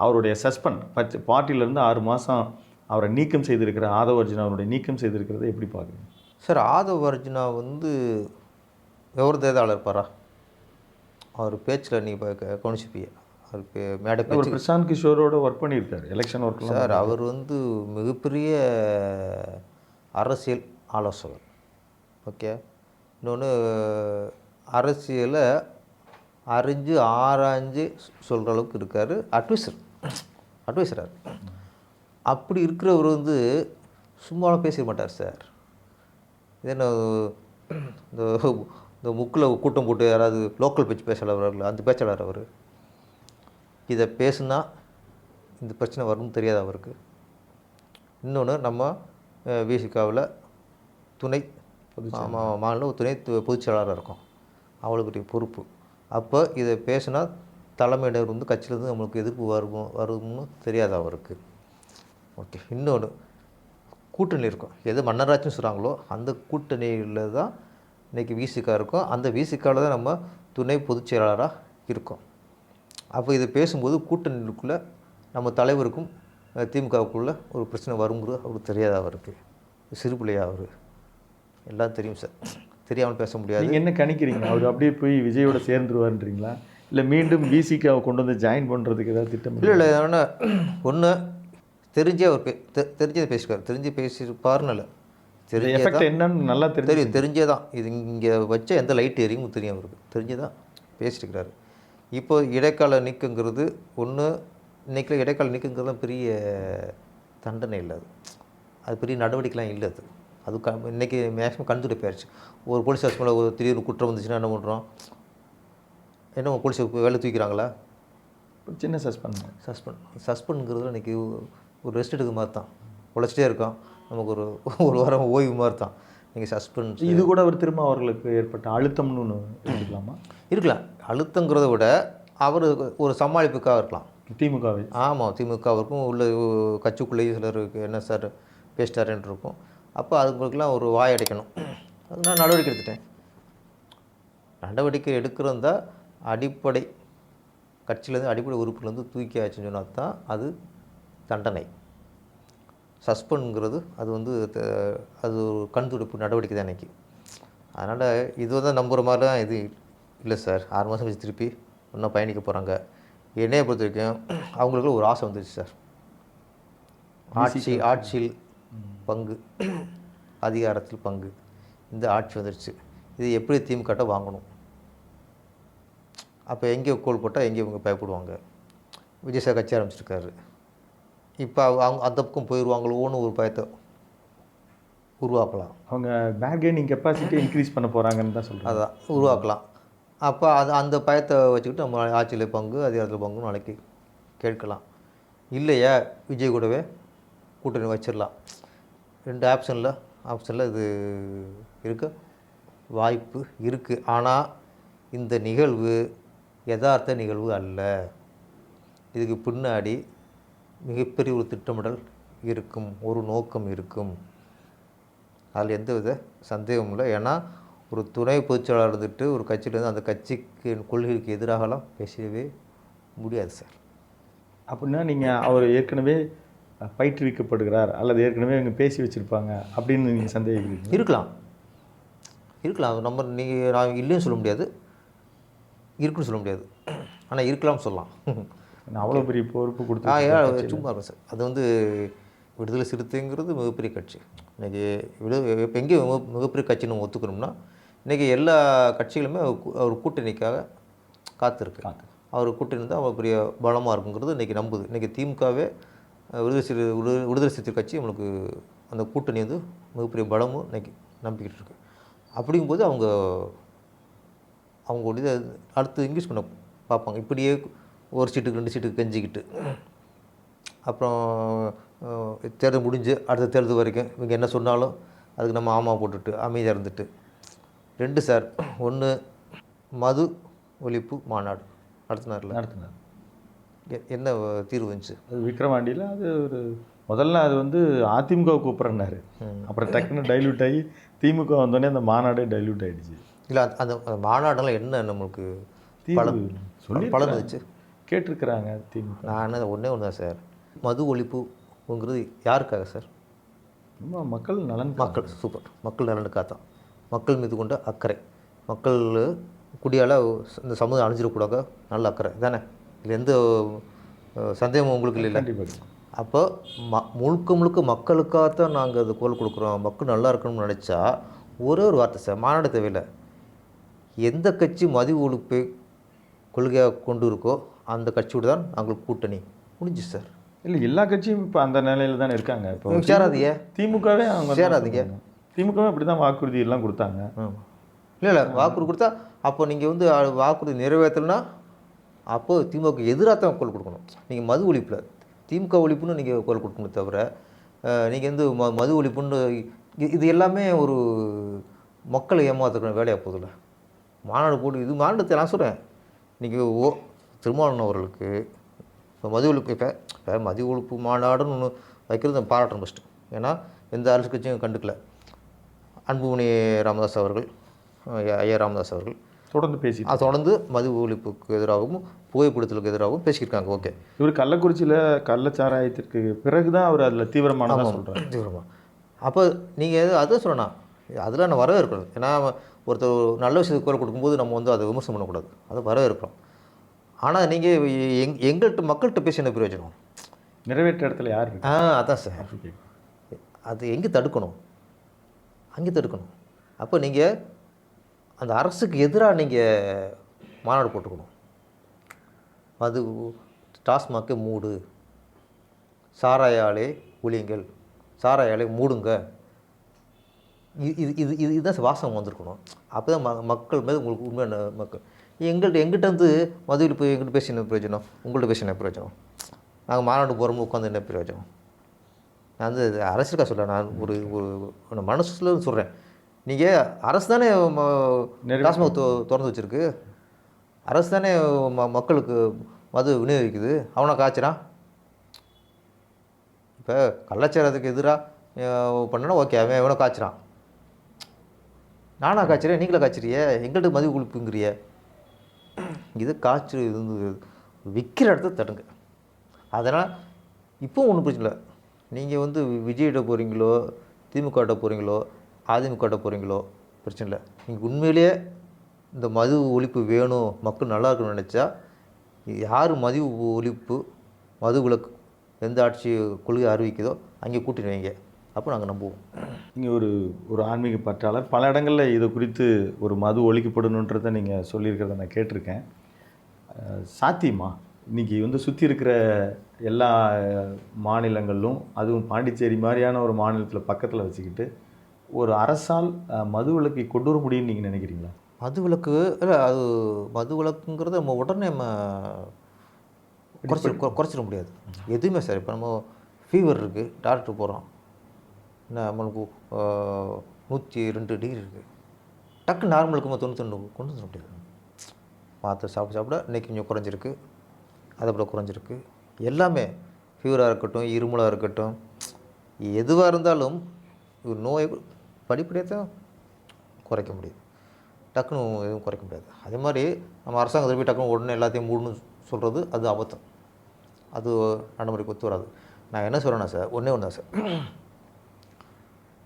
அவருடைய சஸ்பெண்ட் பார்ட்டியிலேருந்து 6 மாதம் அவரை நீக்கம் செய்திருக்கிற ஆதவ அர்ஜுனா அவருடைய நீக்கம் செய்திருக்கிறத எப்படி பார்க்குறீங்க? சார், ஆதவ அர்ஜுனா வந்து விவரதேதாளர் இருப்பாரா? அவர் பேச்சில் நீங்கள் கவனிச்சுப்பீங்க. அவர் மேடை அவர் பிரசாந்த் கிஷோரோட ஒர்க் பண்ணியிருக்காரு எலெக்ஷன் ஒர்க். சார், அவர் வந்து மிகப்பெரிய அரசியல் ஆலோசகர். ஓகே. இன்னொன்று, அரசியலை அறிஞ்சு ஆராய்ஞ்சு சொல்கிற அளவுக்கு இருக்கார். அட்வைசராக அப்படி இருக்கிறவர் வந்து சும்மாலாம் பேசிட மாட்டார் சார். இது என்ன இந்த முக்கில் கூட்டம் போட்டு யாராவது லோக்கல் பேச்சு பேச்சாளர்கள், அந்த பேச்சாளர் அவர். இதை பேசுனா இந்த பிரச்சனை வரும்னு தெரியாது அவருக்கு. இன்னொன்று, நம்ம விசிகாவில் துணை மாநில துணை பொதுச்செயலாளராக இருக்கும், அவ்வளோ பொறுப்பு. அப்போ இதை பேசுனா தலைமையினர் வந்து கட்சியிலேருந்து நம்மளுக்கு எதிர்ப்பு வரும்னு தெரியாது அவருக்கு. ஓகே. இன்னொன்று, கூட்டணி இருக்கும். எது மன்னராட்சின்னு சொல்கிறாங்களோ அந்த கூட்டணியில் தான் இன்றைக்கி விசிகா இருக்கும். அந்த விசிகாவில் தான் நம்ம துணை பொதுச் செயலாளராக இருக்கோம். அப்போ இதை பேசும்போது கூட்டணிக்குள்ளே நம்ம தலைவருக்கும் திமுகவுக்குள்ளே ஒரு பிரச்சனை வருங்கிறது அவருக்கு தெரியாது. அவருக்கு சிறு பிள்ளையா அவர், எல்லாம் தெரியும் சார். தெரியாமல் பேச முடியாது. நீங்கள் என்ன கணிக்கிறீங்க? அவர் அப்படியே போய் விஜயோட சேர்ந்துருவாருன்றீங்களா, இல்லை மீண்டும் விசிகாவை கொண்டு வந்து ஜாயின் பண்ணுறதுக்கு ஏதாவது திட்டம்? இல்லை, ஏன்னா ஒன்று தெரிஞ்சே அவர் தெரிஞ்சதை பேசியிருக்காரு. தெரிஞ்சு பேசியிருப்பாருன்னு இல்லை, எஃபெக்ட் என்னன்னு நல்லா தெரியும். தெரிஞ்சே தான் இது இங்கே வச்ச எந்த லைட் எரியும் தெரியும் அவருக்கு. தெரிஞ்சு தான் பேசிட்டுருக்கிறாரு. இப்போ இடைக்கால நீக்கங்கிறது ஒன்று, இன்றைக்கி இடைக்கால நீக்கங்கிறது தான் பெரிய தண்டனை இல்லை. அது பெரிய நடவடிக்கைலாம் இல்லை. அது இன்றைக்கி மேக்ஸிமம் கண் துடைப்பாயிருச்சு. ஒரு போலீஸ் ஸ்டேஷனில் ஒரு திடீர்னு குற்றம் வந்துச்சுன்னா என்ன பண்ணுறோம்? என்ன போலீஸ் வேலை தூக்கிறாங்களா? சின்ன சஸ்பெண்ட்ங்கிறதுல இன்றைக்கி ஒரு ரெஸ்ட் எடுக்கிற மாதிரி தான். உழைச்சிட்டே இருக்கோம், நமக்கு ஒரு வாரம் ஓய்வு மாதிரி தான். நீங்கள் சஸ்பெண்ட் இது கூட அவர் திரும்ப அவர்களுக்கு ஏற்பட்ட அழுத்தம்னு ஒன்று எடுக்கலாமா? இருக்கலாம். அழுத்தங்கிறத விட அவர் ஒரு சமாளிப்புக்காக இருக்கலாம். திமுகவை. ஆமாம், திமுகவுக்கும் உள்ள கட்சிக்குள்ளேயே சிலருக்கு என்ன சார் பேசிட்டாருன்னு இருக்கும். அப்போ அதுங்களுக்கெல்லாம் ஒரு வாய் அடைக்கணும். அது நான் நடவடிக்கை எடுத்துட்டேன். நடவடிக்கை எடுக்கிறதா அடிப்படை கட்சியிலேருந்து அடிப்படை உறுப்பிலேருந்து தூக்கி ஆச்சுன்னு சொன்னால் தான் அது தண்டனை. சஸ்பெண்ட்ங்கிறது அது வந்து அது ஒரு கண் துடைப்பு நடவடிக்கை தான் இன்றைக்கி. அதனால் இது தான் நம்புகிற மாதிரி தான் இது இல்லை சார். 6 மாதம் கழிச்சு திருப்பி இன்னும் பயணிக்க போகிறாங்க. என்னையை பொறுத்த வரைக்கும் அவங்களுக்கு ஒரு ஆசை வந்துடுச்சு சார். ஆட்சியில் பங்கு, அதிகாரத்தில் பங்கு, இந்த ஆட்சி வந்துடுச்சு. இது எப்படி திமுகட்ட வாங்கணும்? அப்போ எங்கே கோல் போட்டால் எங்கே இவங்க பயப்படுவாங்க? விஜய் சார் கட்சி ஆரம்பிச்சிருக்காரு. இப்போ அவங்க அந்த பக்கம் போயிடுவாங்களோன்னு ஒரு பயத்தை உருவாக்கலாம். அவங்க பேர்கெனிங் கெப்பாசிட்டி இன்க்ரீஸ் பண்ண போகிறாங்கன்னு தான் சொல்கிறாங்க. அதான் உருவாக்கலாம். அப்போ அந்த பயத்தை வச்சுக்கிட்டு நம்ம ஆட்சியில் பங்கு, அதிகாரத்தில் பங்குன்னு நாளைக்கு கேட்கலாம். இல்லையா விஜய் கூடவே கூட்டணி வச்சிடலாம். 2 ஆப்ஷனில் இது இருக்க வாய்ப்பு இருக்குது. ஆனால் இந்த நிகழ்வு யதார்த்த நிகழ்வு அல்ல. இதுக்கு பின்னாடி மிகப்பெரிய ஒரு திட்டமிடல் இருக்கும், ஒரு நோக்கம் இருக்கும். அதில் எந்தவித சந்தேகமும் இல்லை. ஏன்னா ஒரு துணை பொதுச்செயலாளர் இருந்துட்டு ஒரு கட்சியிலேருந்து அந்த கட்சிக்கு கொள்கைக்கு எதிராகலாம் பேசவே முடியாது சார். அப்படின்னா நீங்கள் அவர் ஏற்கனவே பயிற்றுவிக்கப்படுகிறார் அல்லது ஏற்கனவே இவங்க பேசி வச்சுருப்பாங்க அப்படின்னு நீங்கள் சந்தேகிக்கிறீங்க? இருக்கலாம். நம்ம நான் இல்லைன்னு சொல்ல முடியாது, இருக்குன்னு சொல்ல முடியாது. ஆனால் இருக்கலாம்னு சொல்லலாம். அவ்வளோ பெரிய பொறுப்பு கொடுத்து சும்மா இருக்கும் சார். அது வந்து விடுதலை சிறுத்தைங்கிறது மிகப்பெரிய கட்சி. இன்றைக்கி இப்போ எங்கே மிகப்பெரிய கட்சி நம்ம ஒத்துக்கணும்னா, இன்றைக்கி எல்லா கட்சிகளுமே அவர் கூட்டணிக்காக காத்திருக்கு. அவர் கூட்டணி தான் அவ்வளோ பெரிய பலமாக இருக்குங்கிறது இன்றைக்கி நம்புது. இன்றைக்கி திமுகவே விடுதலை சிறுத்தை கட்சி நம்மளுக்கு அந்த கூட்டணி வந்து மிகப்பெரிய பலமும் இன்றைக்கி நம்பிக்கிட்டு இருக்கு. அப்படிங்கும்போது அவங்களுடைய அடுத்து இன்க்ரீஸ் பண்ண பார்ப்பாங்க. இப்படியே ஒரு சீட்டுக்கு 2 சீட்டுக்கு கெஞ்சிக்கிட்டு அப்புறம் தேர்தல் முடிஞ்சு அடுத்த தேர்தல் வரைக்கும் இவங்க என்ன சொன்னாலும் அதுக்கு நம்ம ஆமா போட்டுட்டு அமைதியாக இருந்துட்டு 2 சார். 1 மது ஒழிப்பு மாநாடு நடத்தினார்ல, நடத்தினார். என்ன தீர்வு வந்துச்சு? அது விக்ரவாண்டியில் அது ஒரு முதல்ல அது வந்து அதிமுக கூப்பிட்றேன்னாரு. அப்புறம் டக்குன்னு டைல்யூட் ஆகி திமுக வந்தோடனே அந்த மாநாடே டைல்யூட் ஆகிடுச்சு. இல்லை அந்த அந்த மாநாடெல்லாம் என்ன நம்மளுக்கு பலன் சொல்லி பலன் வந்துச்சு கேட்டிருக்கிறாங்க திமுக. நான் ஒன்றே ஒன்று தான் சார். மது ஒழிப்புங்கிறது யாருக்காக சார்? ரொம்ப மக்கள் நலன். மக்கள் சூப்பர். மக்கள் நலனுக்காக தான். மக்கள் மீது கொண்ட அக்கறை. மக்கள் குடியால் இந்த சமூகம் அழிஞ்சிடக்கூடாது, நல்ல அக்கறை தானே? இது எந்த சந்தேகமும் உங்களுக்கு இல்லை? கண்டிப்பாக. அப்போ முழுக்க முழுக்க மக்களுக்காகத்தான் நாங்கள் அது குரல் கொடுக்குறோம், மக்கள் நல்லா இருக்கணும்னு நினச்சா ஒரே ஒரு வார்த்தை சார், மாநாடு தேவையில்லை. எந்த கட்சி மது ஒழிப்பை கொள்கையாக கொண்டு இருக்கோ அந்த கட்சியோடு தான் நாங்களுக்கு கூட்டணி முடிஞ்சு சார். இல்லை, எல்லா கட்சியும் இப்போ அந்த நிலையில் தானே இருக்காங்க. இப்போ சேராதீங்க, திமுகவே அவங்க சேராதீங்க. திமுகவே அப்படி தான் வாக்குறுதி எல்லாம் கொடுத்தாங்க. இல்லை வாக்குறுதி கொடுத்தா அப்போ நீங்கள் வந்து வாக்குறுதி நிறைவேற்றலைன்னா அப்போது திமுக எதிராக தான் குரல் கொடுக்கணும். நீங்கள் மது ஒழிப்பில் திமுக ஒழிப்புன்னு நீங்கள் குரல் கொடுக்கணும் தவிர நீங்கள் வந்து மது ஒழிப்புன்னு இது எல்லாமே ஒரு மக்களை ஏமாத்துக்கிற வேலையாக போதில்லை. மாநாடு போட்டு இது மாநாடு நான் சொல்கிறேன். நீங்கள் திருமாவளவன் அவர்களுக்கு இப்போ மது ஒழிப்பு இப்போ மது ஒழிப்பு மாநாடுன்னு ஒன்று வைக்கிறது பாராட்டணும் ஃபஸ்ட்டு. ஏன்னா எந்த அரசு கட்சியும் கண்டுக்கல. அன்புமணி ராமதாஸ் அவர்கள், ஐயா ராமதாஸ் அவர்கள் தொடர்ந்து மது ஒழிப்புக்கு எதிராகவும் புகைப்பிடித்தலுக்கு எதிராகவும் பேசியிருக்காங்க. ஓகே, இவர் கள்ளக்குறிச்சியில் கள்ளச்சாராயத்திற்கு பிறகு தான் அவர் அதில் தீவிரமானதாக சொல்கிறார். தீவிரமாக. அப்போ நீங்கள் அதுதான் சொல்லணும், அதில் நான் வரவே இருக்கணும். ஏன்னா ஒருத்தர் நல்ல விஷயத்துக்கு குரல் கொடுக்கும்போது நம்ம வந்து அதை விமர்சனம் பண்ணக்கூடாது, அதை வரவே இருக்கிறோம். ஆனால் நீங்கள் எங்கள்கிட்ட மக்கள்கிட்ட பேசி என்ன பிரயோஜனம்? நிறைவேற்ற இடத்துல யார் இருக்கு? அதான் சார், அது எங்கே தடுக்கணும், அங்கே தடுக்கணும். அப்போ நீங்கள் அந்த அரசுக்கு எதிராக நீங்கள் மாநாடு போட்டுக்கணும். அது டாஸ்மாகே மூடு, சாராய ஆலை ஒழியுங்கள், சாராய ஆலை மூடுங்க, இது இது இது இதுதான் வாசகம் வந்திருக்கணும். அப்போ தான் மக்கள் மேலே உங்களுக்கு உண்மையான மக்கள் எங்கிட்ட வந்து மது ஒழிப்பு எங்கிட்ட பேசி என்ன பிரயோஜனம், உங்கள்கிட்ட பேசி என்ன பிரயோஜனம்? நாங்கள் மாநாடு போகிறோம்னு உட்காந்து என்ன பிரயோஜனம்? நான் வந்து அரசுக்காக சொல்கிறேன், நான் ஒரு மனசில் சொல்கிறேன். நீங்கள் அரசு தானே டாஸ்மாக் திறந்து வச்சுருக்கு, அரசு தானே மக்களுக்கு மது விநியோகிக்குது. அவனை காய்ச்சிறான். இப்போ கள்ளச்சாரத்துக்கு எதிராக பண்ணனா ஓகே, அவன் எவனோ காய்ச்சிறான். நானாக காய்ச்சிறேன், நீங்களே காய்ச்சிறிய, எங்கள்கிட்ட மது ஒழிப்புங்கிறிய. இது காய்ச்சி இது விற்கிற இடத்த தடுங்க. அதனால் இப்போவும் ஒன்றும் பிரச்சனை இல்லை. நீங்கள் வந்து விஜய்கிட்ட போகிறீங்களோ, திமுகட்ட போகிறீங்களோ, அதிமுகட்ட போகிறீங்களோ பிரச்சனை இல்லை. நீங்கள் உண்மையிலேயே இந்த மது ஒழிப்பு வேணும், மக்கள் நல்லா இருக்கணும்னு நினச்சா யார் மது ஒழிப்பு மது விலக்கு எந்த ஆட்சி கொள்கை அறிவிக்குதோ அங்கே கூட்டிட்டு வைங்க, அப்போ நாங்கள் நம்புவோம். நீங்கள் ஒரு ஆன்மீக பற்றாளர், பல இடங்களில் இதை குறித்து ஒரு மது ஒழிக்கப்படணுன்றதை நீங்கள் சொல்லியிருக்கிறத நான் கேட்டிருக்கேன். சாத்தியமா? இன்றைக்கி வந்து சுற்றி இருக்கிற எல்லா மாநிலங்களிலும், அதுவும் பாண்டிச்சேரி மாதிரியான ஒரு மாநிலத்தில் பக்கத்தில் வச்சுக்கிட்டு ஒரு அரசால் மது விலக்கை கொண்டு வர முடியும்னு நீங்கள் நினைக்கிறீங்களா? மது விலக்கு இல்லை, அது மது விலக்குங்கிறத நம்ம உடனே நம்ம குறைச்சிட முடியாது. எதுவுமே சார், இப்போ நம்ம ஃபீவர் இருக்குது, டாக்டர் போகிறோம், என்ன நம்மளுக்கு 102 டிகிரி இருக்குது, டக்கு நார்மலுக்கு 91 கொண்டு வந்துட முடியாது. மாத்திரை சாப்பிட இன்றைக்கி கொஞ்சம் குறைஞ்சிருக்கு, அதை போல் குறைஞ்சிருக்கு. எல்லாமே ஃபீவராக இருக்கட்டும், இருமலாக இருக்கட்டும், எதுவாக இருந்தாலும் நோயை படிப்படியாக தான் குறைக்க முடியும், டக்குன்னு எதுவும் குறைக்க முடியாது. அதே மாதிரி நம்ம அரசாங்கத்தில் போய் டக்குன்னு உடனே எல்லாத்தையும் மூடணும்னு சொல்கிறது அது அபத்தம், அது நடைமுறைக்கு ஒத்து வராது. நான் என்ன சொல்கிறேன்னா சார், ஒன்றே தான் சார்,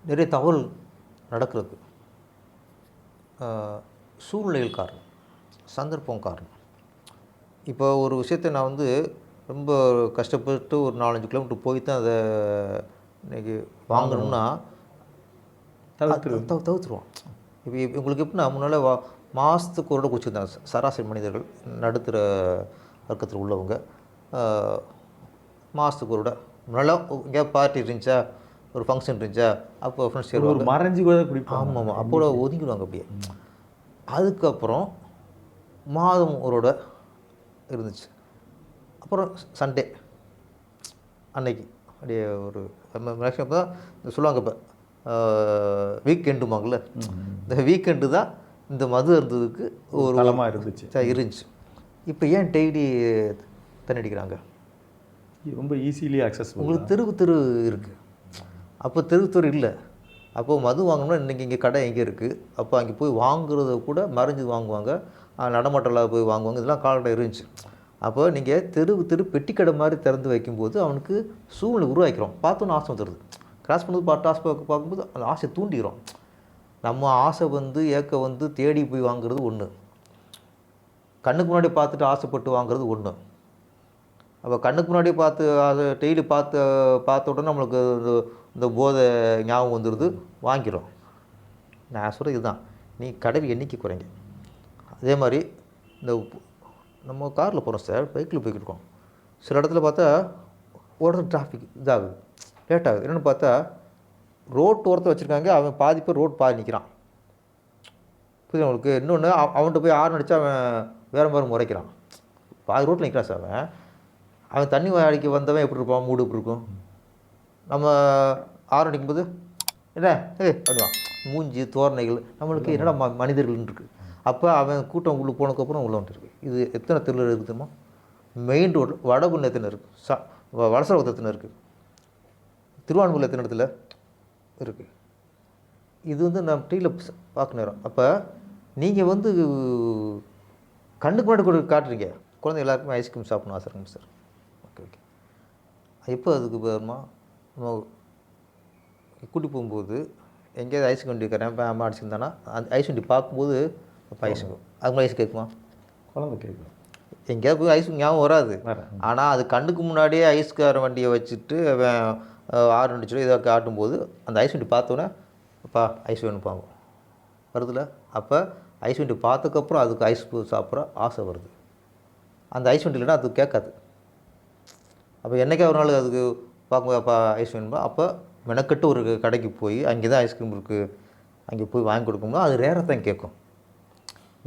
நிறைய தகவல் நடக்கிறது சூழ்நிலைகள் காரணம், சந்தர்ப்பம் காரணம். இப்போ ஒரு விஷயத்தை நான் வந்து ரொம்ப கஷ்டப்பட்டு ஒரு 4-5 கிலோமீட்டர் போய் தான் அதை இன்றைக்கி வாங்கணும்னா தவிர்த்துருவோம். இப்போ உங்களுக்கு எப்படின்னா, முன்னால் மாதத்துக்கு ஒரு குடிச்சிருந்தாங்க சராசரி மனிதர்கள், நடுத்தர வர்க்கத்தில் உள்ளவங்க. மாதத்துக்கு ஒரு முன்னால் எங்கேயா பார்ட்டி இருந்துச்சா, ஒரு ஃபங்க்ஷன் இருந்துச்சா, அப்போ ஃப்ரெண்ட்ஸ் சேருவாங்க, மறைஞ்சி கூட குடிப்பாங்க. ஆமாம், அப்போ ஒதுங்கிடுவாங்க அப்படியே. அதுக்கப்புறம் மாதம் ஒருட இருந்துச்சு. அப்புறம் சண்டே அன்னைக்கு அப்படியே ஒரு மேக்ஸிமம் இப்போ தான் சொல்லுவாங்க. இப்போ வீக்கெண்டுமாங்கள்ல, இந்த வீக்கெண்டு தான் இந்த மது இருந்ததுக்கு ஒரு தளமாக இருந்துச்சு. இப்போ ஏன் டெய்லி தண்ணி அடிக்கிறாங்க? ரொம்ப ஈஸிலி அக்சஸ்பிள். உங்களுக்கு தெரு இருக்குது. அப்போ தெரு இல்லை. அப்போது மது வாங்கணும்னா இன்றைக்கி இங்கே கடை எங்கே இருக்குது, அப்போ அங்கே போய் வாங்குறத கூட மறைஞ்சு வாங்குவாங்க, நடமாட்டலாக போய் வாங்குவாங்க. இதெல்லாம் காலகட்டம் இருந்துச்சு. அப்போ நீங்கள் தெரு பெட்டி கடை மாதிரி திறந்து வைக்கும்போது அவனுக்கு சூழ்நிலை உருவாக்கிறோம். பார்த்தோன்னு ஆசை வந்துடுது. கிராஸ் பண்ணும்போது பார்க்கும்போது அந்த ஆசை தூண்டிக்கிறோம். நம்ம ஆசை ஏக்க தேடி போய் வாங்குறது ஒன்று, கண்ணுக்கு முன்னாடி பார்த்துட்டு ஆசைப்பட்டு வாங்குறது ஒன்று. அப்போ கண்ணுக்கு முன்னாடி பார்த்து அதை டெய்லி பார்த்த உடனே நம்மளுக்கு இந்த போதை ஞாபகம் வந்துடுது, வாங்கிக்கிறோம். நான் சொல்கிறது இதுதான், நீ கடை எண்ணிக்கை குறைங்க. அதே மாதிரி இந்த நம்ம காரில் போகிறோம் சார், பைக்கில் போய்கிட்டு இருக்கோம். சில இடத்துல பார்த்தா உடனே டிராஃபிக் இதாகுது, லேட் ஆகுது. என்னென்னு பார்த்தா ரோட் ஓரத்தை வச்சுருக்காங்க, அவன் பாதி பேர் ரோட் பாதி நிற்கிறான். புரியுது உங்களுக்கு? இன்னொன்று அவன்கிட்ட போய் ஆறு அடித்தா அவன் வேறு முறைக்கிறான். பாதி ரோட்டில் நிற்கிறான் சார். அவன் தண்ணி அடிக்க வந்தவன் எப்படி இருப்பான், மூடு எப்படி இருக்கும்? நம்ம ஆறு அடிக்கும்போது என்ன பண்ணுவான், மூஞ்சி தோரணைகள் நம்மளுக்கு என்னடா மனிதர்கள்னு இருக்குது. அப்போ அவன் கூட்டம் உள்ளே போனதுக்கப்புறம் உள்ள வந்துருக்கு. இது எத்தனை தெருவில் இருக்குது தெரியுமா? மெயின் ரோடு வடகுன்னு எத்தனை இருக்குது, வடசரவத்தை எத்தனை இருக்குது, திருவான்மூரில் எத்தனை இடத்துல இருக்குது. இது நம்ம டிவியில் பார்க்க நேரம். அப்போ நீங்கள் கண்ணுக்கு முன்னாடி காட்டுறீங்க. குழந்தை எல்லாருக்குமே ஐஸ்கிரீம் சாப்பிடணும் ஆசை இருக்குங்க சார். ஓகே. எப்போ அதுக்கு வருமா, நம்ம கூட்டி போகும்போது எங்கேயாவது ஐஸ் வண்டி இருக்கிறேன், அம்மா அடிச்சுருந்தானா அந்த ஐஸ் வண்டி பார்க்கும்போது அப்போ ஐஸ் அது மாதிரி ஐஸ் கேட்குமா? குழந்தை கேட்கும். எங்கேயாவது போய் ஐஸ் ஞாபகம் வராது. ஆனால் அது கண்ணுக்கு முன்னாடியே ஐஸ்கார வண்டியை வச்சுட்டு அவன் 6 சொல்லி இதை காட்டும்போது அந்த ஐஸ் வண்டி பார்த்தோன்னே அப்பா ஐஸ் வேணுப்பாங்க வருதுல்ல. அப்போ ஐஸ் வண்டி பார்த்ததுக்கப்புறம் அதுக்கு ஐஸ் சாப்பிட்ற ஆசை வருது. அந்த ஐஸ் வண்டி இல்லைன்னா அது கேட்காது. அப்போ என்றைக்கே ஒரு நாள் அதுக்கு பார்க்கும்போது அப்பா ஐஸ் வேணுமா, அப்போ மெனக்கட்டு ஒரு கடைக்கு போய் அங்கே தான் ஐஸ்கிரீம் இருக்குது, அங்கே போய் வாங்கி கொடுக்கும்போது அது ரேராக தான் கேட்கும்.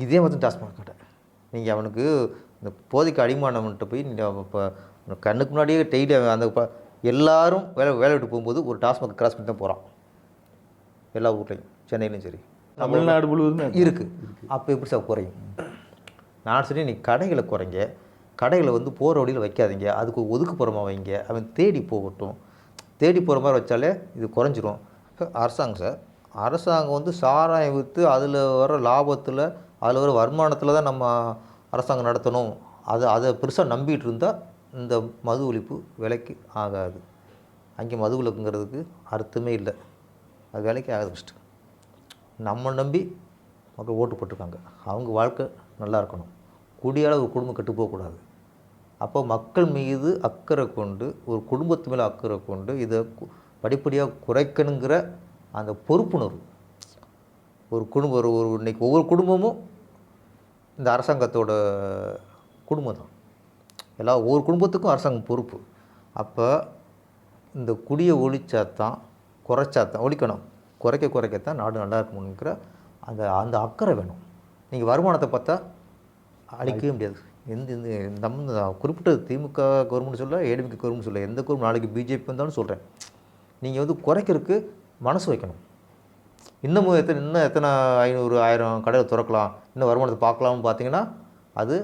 இதே மாதிரி டாஸ்மாக் கடை. நீங்கள் அவனுக்கு இந்த போதைக்கு அடிமானவன்கிட்ட போய் நீங்கள் இப்போ கண்ணுக்கு முன்னாடியே டெய்லி அந்த எல்லோரும் வேலை விட்டு போகும்போது ஒரு டாஸ்மாக் கிராஸ் பண்ணி தான் போகிறான். எல்லா ஊர்லேயும், சென்னையிலையும் சரி, தமிழ்நாடு முழுவதும் இருக்குது. அப்போ எப்படி சார் குறையும்? நான் சரி, நீ கடைகளை குறைங்க, கடைகளை போகிற வழியில் வைக்காதீங்க, அதுக்கு ஒதுக்குப்புறமாக வைங்க, அவன் தேடி போகட்டும். தேடி போகிற மாதிரி வச்சாலே இது குறைஞ்சிரும். அரசாங்கம் சார், அரசாங்கம் சாராயம் விற்று அதில் வர லாபத்தில் அதில் வர வருமானத்தில் தான் நம்ம அரசாங்கம் நடத்தணும். அதை பெருசாக நம்பிகிட்டு இருந்தால் இந்த மது ஒழிப்பு விலைக்கு ஆகாது. அங்கே மது விலக்குங்கிறதுக்கு அர்த்தமே இல்லை, அது வேலைக்கு ஆகாது. ஃபஸ்ட்டு நம்ம நம்பி மக்கள் ஓட்டு போட்டிருக்காங்க, அவங்க வாழ்க்கை நல்லா இருக்கணும், குடியால் ஒரு குடும்பம் கெட்டு போகக்கூடாது. அப்போ மக்கள் மீது அக்கறை கொண்டு, ஒரு குடும்பத்து மேலே அக்கறை கொண்டு இதை படிப்படியாக குறைக்கணுங்கிற அந்த பொறுப்புணர்வு ஒரு குடும்பம் ஒரு இன்றைக்கி ஒவ்வொரு குடும்பமும் இந்த அரசாங்கத்தோட குடும்பம் தான். ஒவ்வொரு குடும்பத்துக்கும் அரசாங்கம் பொறுப்பு. அப்போ இந்த குடியை ஒழிச்சாத்தான், குறைச்சாத்தான், ஒழிக்கணும், குறைக்கத்தான் நாடு நல்லா இருக்கணுங்கிற அந்த அக்கறை வேணும். நீங்கள் வருமானத்தை பார்த்தா அழிக்கவே முடியாது. நம்ம குறிப்பிட்ட திமுக கவர்மெண்ட் சொல்ல, ஏடிஎம்கே கவர்மெண்ட் சொல்ல, எந்த கவர்மெண்ட் நாளைக்கு பிஜேபி வந்தாலும் சொல்கிறேன், நீங்கள் குறைக்கிறதுக்கு மனசு வைக்கணும். இன்னும் எத்தனை 500 1000 கடையில் திறக்கலாம், இன்னும் வருமானத்தை பார்க்கலாம்னு பார்த்தீங்கன்னா அது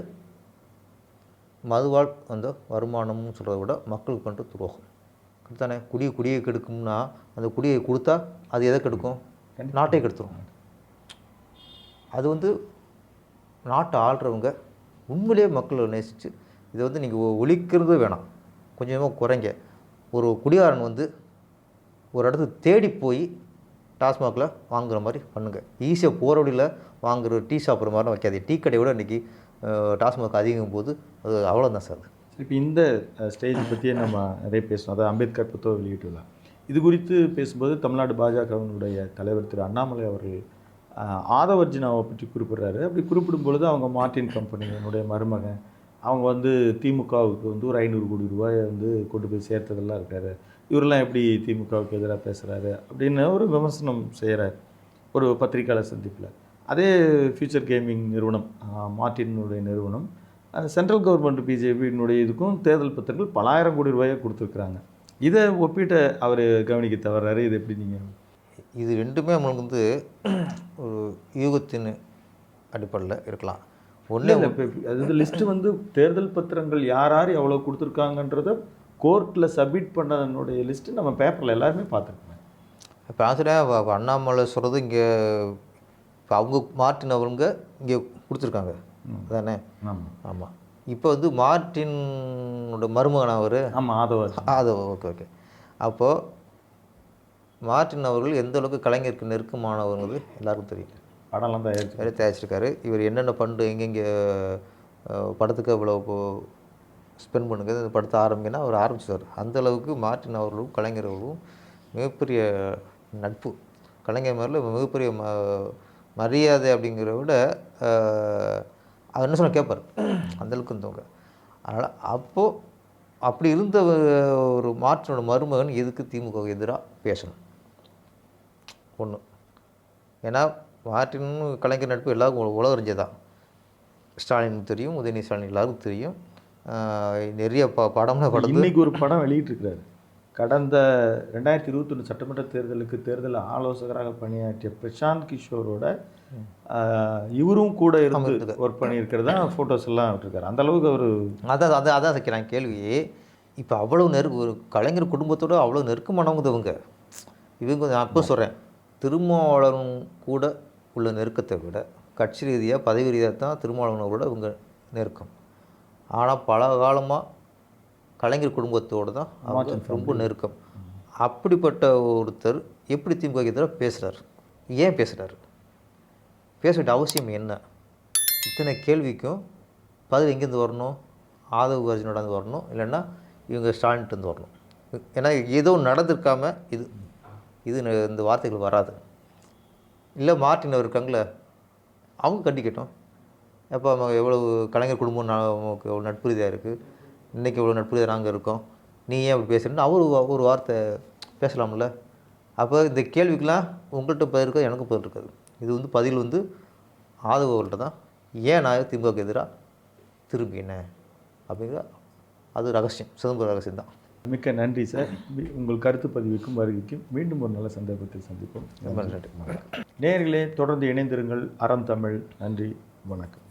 மதுவால் அந்த வருமானம்னு சொல்கிறத விட மக்களுக்கு பண்ணுற துரோகம் தானே. குடியை கெடுக்கும்னா அந்த குடியை கொடுத்தா அது எதை கெடுக்கும்? நாட்டை கெடுத்துரும். அது நாட்டை ஆள்றவங்க உண்மையிலேயே மக்களை நேசித்து இதை நீங்கள் ஒழிக்கிறது வேணாம், கொஞ்சமாக குறைங்க. ஒரு குடிகாரன் ஒரு இடத்துக்கு தேடி போய் டாஸ்மாகில் வாங்குகிற மாதிரி பண்ணுங்கள். ஈஸியாக போகிற வழியில் வாங்குகிற டீ சாப்பிட்ற மாதிரிலாம் வைக்காது. டீ கடையை விட இன்றைக்கி டாஸ்மாக் அதிகம் போது அது அவ்வளோதான் சார். இப்போ இந்த ஸ்டேஜ் பற்றியே நம்ம நிறைய பேசணும். அதாவது அம்பேத்கர் புத்தக வெளியிட்டுள்ளார். இது குறித்து பேசும்போது தமிழ்நாடு பாஜகவினுடைய தலைவர் திரு அண்ணாமலை அவர்கள் ஆதவர்ஜினாவை பற்றி குறிப்பிட்றாரு. அப்படி குறிப்பிடும் பொழுது அவங்க மார்டின் கம்பெனி என்னுடைய மருமகன் அவங்க திமுகவுக்கு ஒரு 500 கோடி ரூபாயை கொண்டு போய் சேர்த்ததெல்லாம் இருக்கார், இவரெல்லாம் எப்படி திமுகவுக்கு எதிராக பேசுகிறாரு அப்படின்னு ஒரு விமர்சனம் செய்கிறார் ஒரு பத்திரிக்கையாளர் சந்திப்பில். அதே ஃபியூச்சர் கேமிங் நிறுவனம், மார்டினுடைய நிறுவனம், சென்ட்ரல் கவர்மெண்ட் பிஜேபியினுடைய இதுக்கும் தேர்தல் பத்திரங்கள் பல ஆயிரம் கோடி ரூபாயை கொடுத்துருக்குறாங்க. இதை ஒப்பிட்ட அவர் கவனிக்க தவறாரு. இது எப்படி நீங்கள்? இது ரெண்டுமே நம்மளுக்கு வந்து ஒரு யூகத்தின் அடிப்படையில் இருக்கலாம். ஒன்று இப்போ அது லிஸ்ட்டு வந்து தேர்தல் பத்திரங்கள் யார் யார் எவ்வளோ கொடுத்துருக்காங்கன்றத கோர்ட்டில் சப்மிட் பண்ணதனுடைய லிஸ்ட்டு நம்ம பேப்பரில் எல்லாருமே பார்த்துருக்கோம். இப்போ ஆசிரியர் அண்ணாமலை சொல்கிறது இங்கே இப்போ அவங்க மார்ட்டின் அவங்க இங்கே கொடுத்துருக்காங்க தானே? ஆமாம் ஆமாம். இப்போ வந்து மார்ட்டினோட மருமகன் அவர். ஆமாம், ஆதவ. Okay okay. அப்போது மார்ட்டின் அவர்கள் எந்த அளவுக்கு கலைஞருக்கு நெருக்கமானவங்கிறது எல்லாருக்கும் தெரியும். படம்லாம் தயாரிச்சிருக்காரு. இவர் என்னென்ன ஃபண்டு எங்கெங்கே படத்துக்கு இவ்வளோ ஸ்பெண்ட் பண்ணுங்க இந்த படத்தை ஆரம்பிங்கன்னா அவர் ஆரம்பிச்சார். அந்தளவுக்கு மார்ட்டின் அவர்களும் கலைஞர் அவர்களும் மிகப்பெரிய நட்பு. கலைஞர் மேலே மிகப்பெரிய மரியாதை அப்படிங்கிறத விட அவர் என்ன சொன்னால் கேட்பார், அந்தளவுக்கு இருந்தவங்க. அதனால் அப்போது அப்படி இருந்த ஒரு மார்ட்டினோட மருமகன் எதுக்கு திமுக எதிராக பேசணும்? ஒன்று, ஏன்னா மார்ட்டின் கலைஞர் நட்பு எல்லாருக்கும் உலகம் அறிஞ்சதான். ஸ்டாலினுக்கு தெரியும், உதயநிதி ஸ்டாலின் எல்லாருக்கும் தெரியும். நிறைய படம்னா படம். இன்றைக்கி ஒரு படம் வெளியிட்டிருக்கிறாரு. கடந்த 2021 சட்டமன்ற தேர்தலுக்கு தேர்தல் ஆலோசகராக பணியாற்றிய பிரசாந்த் கிஷோரோட இவரும் கூட இருந்து ஒர்க் பண்ணியிருக்கிறதா ஃபோட்டோஸ் எல்லாம் விட்டுருக்காரு. அந்தளவுக்கு அவர் அதான் வைக்கிறாங்க கேள்வி. இப்போ அவ்வளோ ஒரு கலைஞர் குடும்பத்தோடு அவ்வளோ நெருக்கமானவங்க இவங்க நான் அப்போ சொல்கிறேன், திருமாவளவன் கூட உள்ள நெருக்கத்தை விட கட்சி ரீதியாக பதவி ரீதியாக தான் திருமாவளவனோட இவங்க நெருக்கம். ஆனால் பல காலமாக கலைஞர் குடும்பத்தோடு தான் அவங்க ரொம்ப நெருக்கம். அப்படிப்பட்ட ஒருத்தர் எப்படி திமுக எதிராக பேசுகிறார்? ஏன் பேசுகிறாரு? பேச வேண்டிய அவசியம் என்ன? இத்தனை கேள்விக்கும் பதில் எங்கேருந்து வரணும்? ஆதவ அர்ஜுனோட வரணும், இல்லைன்னா இவங்க ஸ்டாலின்ட்டு வரணும். ஏன்னா ஏதோ நடந்திருக்காமல் இது இந்த வார்த்தைகள் வராது. இல்லை மார்ட்டின் அவர் இருக்காங்களே, அவங்க கண்டிக்கட்டும். எப்போ அவங்க எவ்வளவு கலைஞர் குடும்பம் நமக்கு எவ்வளோ நட்பு ரீதியாக இருக்குது, இன்றைக்கி எவ்வளோ நட்பு ரீதியாக நாங்கள் இருக்கோம், நீ ஏன் அப்படி பேசுகிறேன்னு அவர் ஒரு வார்த்தை பேசலாம்ல. அப்போ இந்த கேள்விக்கெலாம் உங்கள்கிட்ட பதில் இருக்காது, எனக்கும் பதில் இருக்காது. இது வந்து பதில் வந்து ஆதவர்கள்ட்ட தான். ஏன் நான் திமுக எதிராக திரும்பினேன் அப்படிங்கிற அது ரகசியம், சிதம்பரம் ரகசியம் தான். மிக்க நன்றி சார். உங்கள் கருத்து பதிவுக்கும் வருகைக்கும் மீண்டும் ஒரு நல்ல சந்தர்ப்பத்தில் சந்திப்போம். ரொம்ப நன்றி. நேயர்களே, தொடர்ந்து இணைந்திருங்கள். அறம் தமிழ். நன்றி, வணக்கம்.